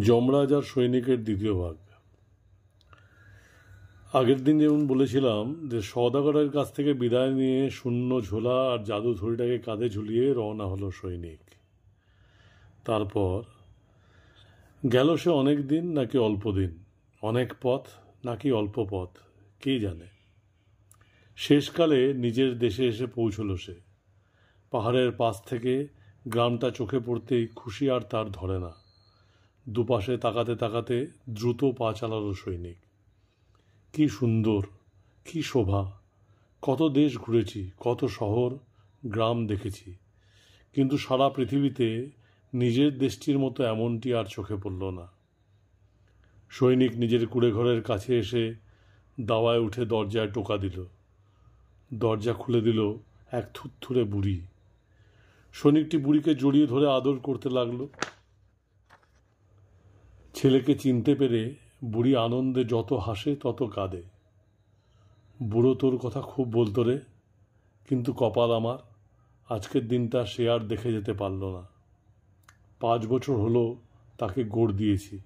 যমরাজ আর সৈনিকের দ্বিতীয় ভাগ। আগের দিন যেমন বলেছিলাম যে সওদাগরের কাছ থেকে বিদায় নিয়ে শূন্য ঝোলা আর জাদু থলিটাকে কাঁধে ঝুলিয়ে রওনা হলো সৈনিক। তারপর গেল সে অনেক দিন নাকি অল্প দিন, অনেক পথ নাকি অল্প পথ, কে জানে। শেষকালে নিজের দেশে এসে পৌঁছল সে। পাহাড়ের পাশ থেকে গ্রামটা চোখে পড়তেই খুশি আর তার ধরে না। দুপাশে তাকাতে তাকাতে দ্রুত পা চালালো সৈনিক। কি সুন্দর, কি শোভা! কত দেশ ঘুরেছি, কত শহর গ্রাম দেখেছি, কিন্তু সারা পৃথিবীতে নিজের দেশটির মতো এমনটি আর চোখে পড়ল না। সৈনিক নিজের কুঁড়েঘরের কাছে এসে দাওয়ায় উঠে দরজায় টোকা দিল। দরজা খুলে দিল এক থুরথুরে বুড়ি। সৈনিকটি বুড়িকে জড়িয়ে ধরে আদর করতে লাগলো। ছেলেকে চিনতে পেরে বুড়ি আনন্দে যত হাসে তত কাঁদে। বুড়ো তোর কথা খুব বলতো রে, কিন্তু কপাল আমার, আজকের দিনটা সে আর দেখে যেতে পারল না। 5 বছর হলো তাকে গোড় দিয়েছি।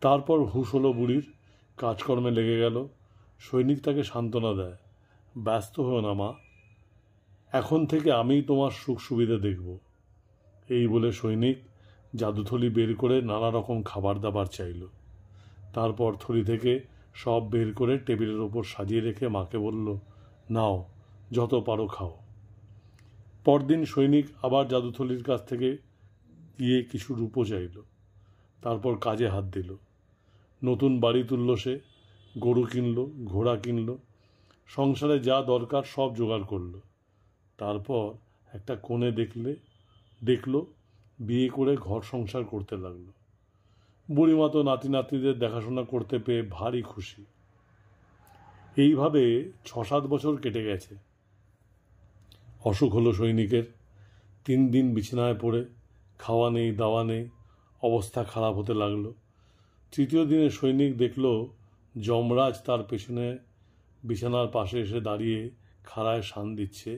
তারপর হুঁশ হলো বুড়ির, কাজকর্মে লেগে গেল। সৈনিক তাকে সান্ত্বনা দেয়, ব্যস্ত হও না মা, এখন থেকে আমিই তোমার সুখ সুবিধা দেখব। এই বলে সৈনিক জাদুথলি বের করে নানা রকম খাবার দাবার চাইল। তারপর থলি থেকে সব বের করে টেবিলের ওপর সাজিয়ে রেখে মাকে বলল, নাও, যত পারো খাও। পরদিন সৈনিক আবার জাদুথলির কাছ থেকে গিয়ে কিছু রূপো চাইল। তারপর কাজে হাত দিল। নতুন বাড়ি তুলল সে, গরু কিনল, ঘোড়া কিনল, সংসারে যা দরকার সব জোগাড় করল। তারপর একটা কোণে দেখল বিয়ে করে ঘর সংসার করতে লাগলো। বুড়িমা তো নাতি নাতনিদের দেখাশোনা করতে পেয়ে ভারী খুশি। এইভাবে 6-7 বছর কেটে গেছে। অসুখ হলো সৈনিকের। 3 দিন বিছানায় পড়ে, খাওয়া নেই দাওয়া নেই, অবস্থা খারাপ হতে লাগলো। 3য় দিনে সৈনিক দেখল যমরাজ তার পেছনে বিছানার পাশে এসে দাঁড়িয়ে খাড়ায় শান দিচ্ছে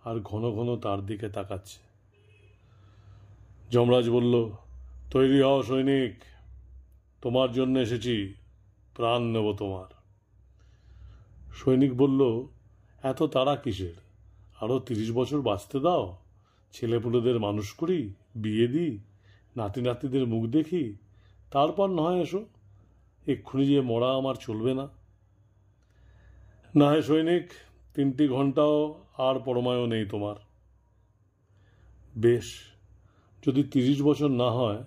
আর ঘন ঘন তার দিকে তাকাচ্ছে। যমরাজ বলল, তৈরি হও সৈনিক, তোমার জন্য এসেছি, প্রাণ নেব তোমার। সৈনিক বলল, এত তাড়া কিসের? আরও 30 বছর বাঁচতে দাও, ছেলেপুলেদের মানুষ করি, বিয়ে দিই, নাতি নাতিদের মুখ দেখি, তারপর নয় এসো। এক্ষুনি যে মরা আমার চলবে না। না হে সৈনিক, 3টি ঘন্টাও আর পরমায়ও নেই তোমার। বেশ, যদি 30 বছর না হয়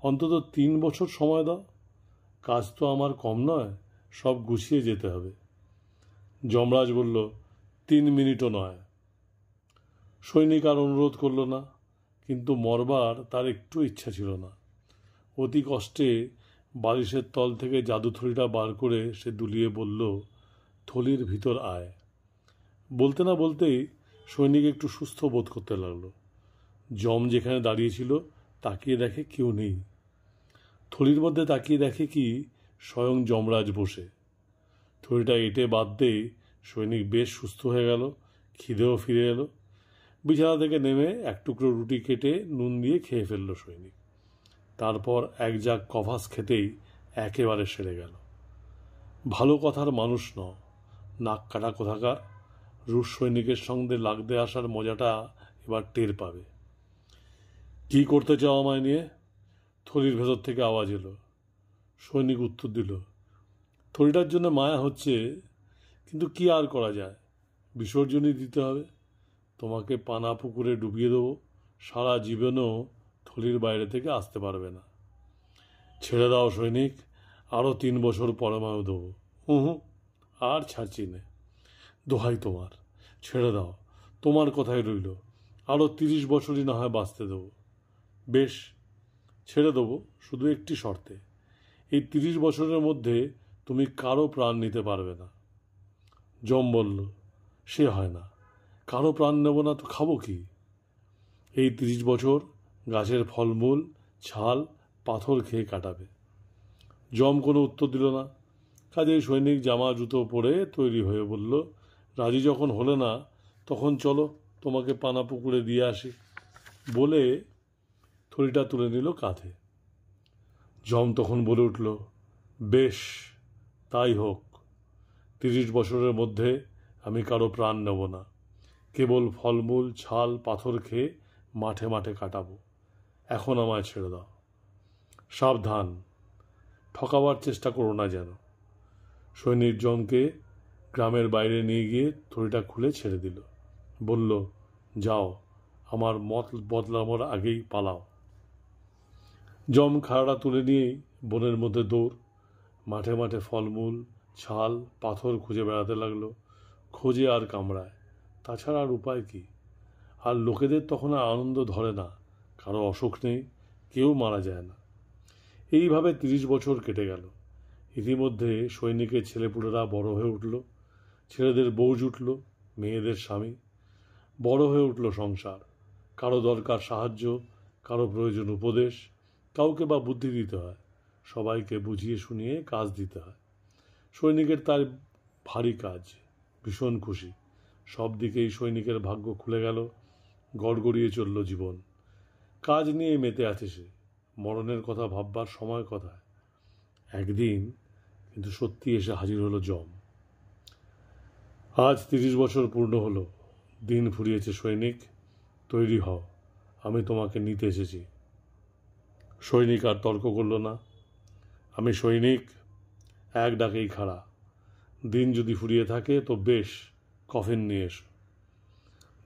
অন্তত 3 বছর সময় দাও। কাজ তো আমার কম নয়, সব গুছিয়ে যেতে হবে। যমরাজ বলল, 3 মিনিটও নয়। সৈনিক আর অনুরোধ করল না, কিন্তু মরবার তার একটু ইচ্ছা ছিল না। অতি কষ্টে বালিশের তল থেকে জাদু থলিটা বার করে সে দুলিয়ে বলল, থলির ভিতর আয়। বলতে না বলতেই সৈনিক একটু সুস্থ বোধ করতে লাগলো। যম যেখানে দাঁড়িয়েছিল তাকিয়ে দেখে কেউ নেই। থলির মধ্যে তাকিয়ে দেখে কি স্বয়ং যমরাজ বসে। থলিটা এঁটে বাঁধতেই সৈনিক বেশ সুস্থ হয়ে গেল, খিদেও ফিরে এলো। বিছানা থেকে নেমে এক টুকরো রুটি কেটে নুন দিয়ে খেয়ে ফেলল সৈনিক। তারপর এক জাগ কভাস খেতেই একেবারে সেরে গেল। ভালো কথার মানুষ ন, নাক কাটা কোথাকার, রুশ সৈনিকের সঙ্গে লাগতে আসার মজাটা এবার টের পাবে। কি করতে চাও আমায় নিয়ে? থলির ভেতর থেকে আওয়াজ এলো। সৈনিক উত্তর দিল, থলিটার জন্য মায়া হচ্ছে, কিন্তু কি আর করা যায়, বিসর্জনই দিতে হবে। তোমাকে পানা পুকুরে ডুবিয়ে দেবো, সারা জীবনেও থলির বাইরে থেকে আসতে পারবে না। ছেড়ে দাও সৈনিক, আরও 3 বছর পরমায়ু দেবো। হুঁ, আর ছাড়ছি নে, দোহাই তোমার, ছেড়ে দাও, তোমার কথাই রইল, আরও 30 বছরই না হয় বাঁচতে দেবো। বেশ, ছেড়ে দেবো, শুধু একটি শর্তে, এই 30 বছরের মধ্যে তুমি কারো প্রাণ নিতে পারবে না। যম বলল, সে হয় না, কারো প্রাণ নেব না তো খাবো কি? এই 30 বছর গাছের ফলমূল, ছাল, পাথর খেয়ে কাটাবে। যম কোনো উত্তর দিল না। কাজেই সৈনিক জামা জুতো পরে তৈরি হয়ে বলল, রাজি যখন হলে না, তখন চলো তোমাকে পানা পুকুরে দিয়ে আসি। বলে থলিটা তুলে নিল কাঁধে। যম তখন বলে উঠল, বেশ, তাই হোক। 30 বছরের মধ্যে আমি কারো প্রাণ নেব না, কেবল ফলমূল, ছাল, পাথর খেয়ে মাঠে মাঠে কাটাবো। এখন আমায় ছেড়ে দাও। সাবধান, ঠকাবার চেষ্টা করো না যেন। সৈনিক যমকে গ্রামের বাইরে নিয়ে গিয়ে থলিটা খুলে ছেড়ে দিল। বলল, যাও, আমার মত বদলানোর আগেই পালাও। যম খাড়া তুলে নিয়েই বনের মধ্যে দৌড়। মাঠে মাঠে ফলমূল, ছাল, পাথর খুঁজে বেড়াতে লাগলো। খোঁজে আর কামড়ায়, তাছাড়া আর উপায় কি? আর লোকেদের তখন আর আনন্দ ধরে না, কারো অসুখ নেই, কেউ মারা যায় না। এইভাবে 30 বছর কেটে গেল। ইতিমধ্যে সৈনিকের ছেলেপুলেরা বড় হয়ে উঠল, ছেলেদের বউ জুটল, মেয়েদের স্বামী। বড় হয়ে উঠল সংসার। কারো দরকার সাহায্য, কারো প্রয়োজন উপদেশ, কাউকে বা বুদ্ধি দিতে হয়, সবাইকে বুঝিয়ে শুনিয়ে কাজ দিতে হয়। সৈনিকের তার ভারী কাজ, ভীষণ খুশি। সব দিকেই সৈনিকের ভাগ্য খুলে গেল, গড়গড়িয়ে চলল জীবন। কাজ নিয়ে মেতে আছে সে, মরণের কথা ভাববার সময় কোথায়। একদিন কিন্তু সত্যি এসে হাজির হলো যম। আজ 30 বছর পূর্ণ হলো। দিন ফুরিয়েছে সৈনিক, তৈরি হও, আমি তোমাকে নিতে এসেছি। সৈনিক আর তর্ক করল না। আমি সৈনিক, এক ডাকেই খাড়া। দিন যদি ফুরিয়ে থাকে তো বেশ, কফিন নিয়ে এসো।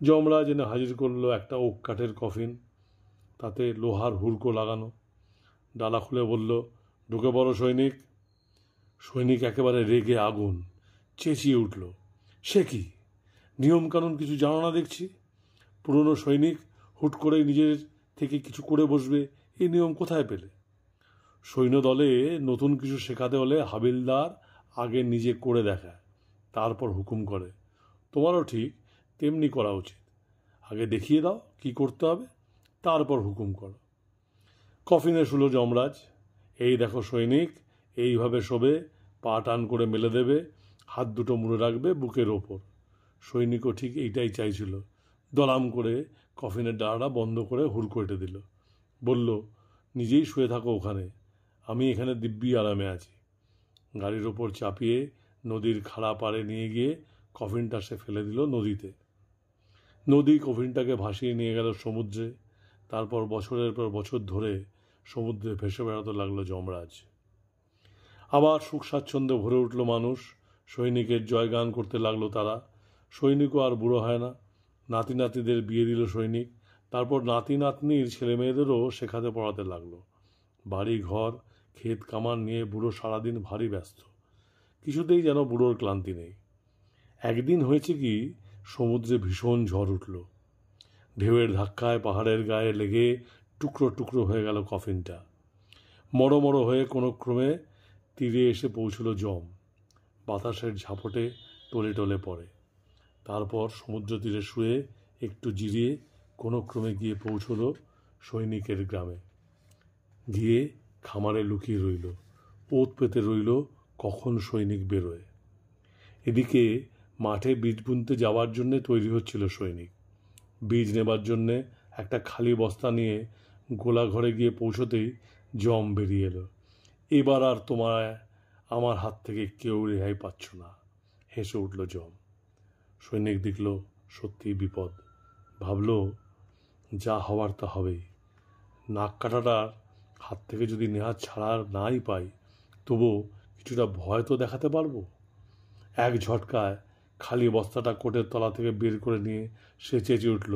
যমরাজ এনে হাজির করলো একটা ওক কাঠের কফিন, তাতে লোহার হুড়কো লাগানো। ডালা খুলে বলল, ঢুকে পড়ো সৈনিক। সৈনিক একেবারে রেগে আগুন, চেঁচিয়ে উঠল, সে কি, নিয়মকানুন কিছু জানো না দেখছি। পুরনো সৈনিক হুট করে নিজের থেকে কিছু করে বসবে, এই নিয়ম কোথায় পেলে? সৈন্য দলে নতুন কিছু শেখাতে হলে হাবিলদার আগে নিজে করে দেখায়, তারপর হুকুম করে। তোমারও ঠিক তেমনি করা উচিত। আগে দেখিয়ে দাও কি করতে হবে, তারপর হুকুম করো। কফিনে শুলো যমরাজ, এই দেখো সৈনিক, এইভাবে শোবে, পা টান করে মেলে দেবে, হাত দুটো মুড়ে রাখবে বুকের ওপর। সৈনিকও ঠিক এইটাই চাইছিল। দলাম করে কফিনের ডালাটা বন্ধ করে হুড়কো এঁটে দিল। বলল, নিজেই শুয়ে থাকো ওখানে, আমি এখানে দিব্যি আরামে আছি। গাড়ির ওপর চাপিয়ে নদীর খাড়া পাড়ে নিয়ে গিয়ে কফিনটা সে ফেলে দিল নদীতে। নদী কফিনটাকে ভাসিয়ে নিয়ে গেল সমুদ্রে। তারপর বছরের পর বছর ধরে সমুদ্রে ভেসে বেড়াতে লাগলো যমরাজ। আবার সুখ স্বাচ্ছন্দ্যে ভরে উঠল মানুষ, সৈনিকের জয়গান করতে লাগলো তারা। সৈনিকও আর বুড়ো হয় না। নাতি নাতিদের বিয়ে দিল সৈনিক। তারপর নাতি নাতনির ছেলে মেয়েদেরও শেখাতে পড়াতে লাগলো। বাড়ি ঘর, ক্ষেত কামান নিয়ে বুড়ো সারাদিন ভারী ব্যস্ত। কিছুতেই যেন বুড়োর ক্লান্তি নেই। একদিন হয়েছে কি, সমুদ্রে ভীষণ ঝড় উঠল। ঢেউয়ের ধাক্কায় পাহাড়ের গায়ে লেগে টুকরো টুকরো হয়ে গেল কফিনটা। মড়ো মড়ো হয়ে কোনো ক্রমে তীরে এসে পৌঁছল যম। বাতাসের ঝাপটে টলে টলে পড়ে। তারপর সমুদ্র তীরে শুয়ে একটু জিরিয়ে কোনো ক্রমে গিয়ে পৌঁছল সৈনিকের গ্রামে। গিয়ে খামারে লুকিয়ে রইল, ওত পেতে রইল কখন সৈনিক বেরোয়। এদিকে মাঠে বীজ বুনতে যাওয়ার জন্যে তৈরি হচ্ছিল সৈনিক। বীজ নেবার জন্যে একটা খালি বস্তা নিয়ে গোলা ঘরে গিয়ে পৌঁছতেই যম বেরিয়ে এলো। এবার আর তোমায় আমার হাত থেকে কেউ রেহাই পাচ্ছ না, হেসে উঠল যম। সৈনিক দেখল সত্যি বিপদ। ভাবল, যা হওয়ার তা হবেই। নাক কাটাটার হাত থেকে যদি নেহাত ছাড়া নাই পাই, তবুও কিছুটা ভয় তো দেখাতে পারবো। এক ঝটকায় খালি বস্তাটা কোটের তলা থেকে বের করে নিয়ে সে চেঁচিয়ে উঠল,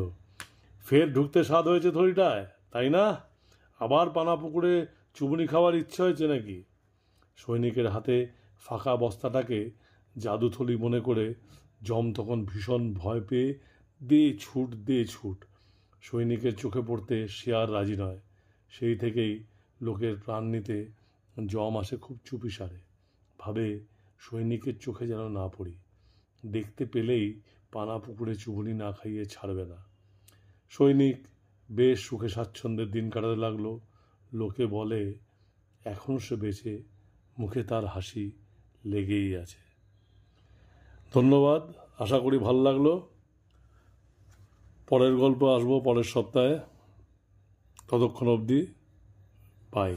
ফের ঢুকতে স্বাদ হয়েছে থলিটায়, তাই না? আবার পানা পুকুরে চুবুনি খাওয়ার ইচ্ছে হয়েছে নাকি? সৈনিকের হাতে ফাঁকা বস্তাটাকে জাদুথলি মনে করে যম তখন ভীষণ ভয় পেয়ে দে ছুট দে ছুট। সৈনিকের চোখে পড়তে সে আর রাজি নয়। সেই থেকেই লোকের প্রাণ নিতে যম আসে খুব চুপিসারে। ভাবে সৈনিকের চোখে যেন না পড়ি, দেখতে পেলেই পানা পুকুরে চুবুনি না খাইয়ে ছাড়বে না। সৈনিক বেশ সুখে স্বাচ্ছন্দ্যের দিন কাটাতে লাগলো। লোকে বলে এখনও সে বেঁচে, মুখে তার হাসি লেগেই আছে। ধন্যবাদ, আশা করি ভালো লাগলো। পরের গল্প আসবো পরের সপ্তাহে। ততক্ষণ অবধি বাই।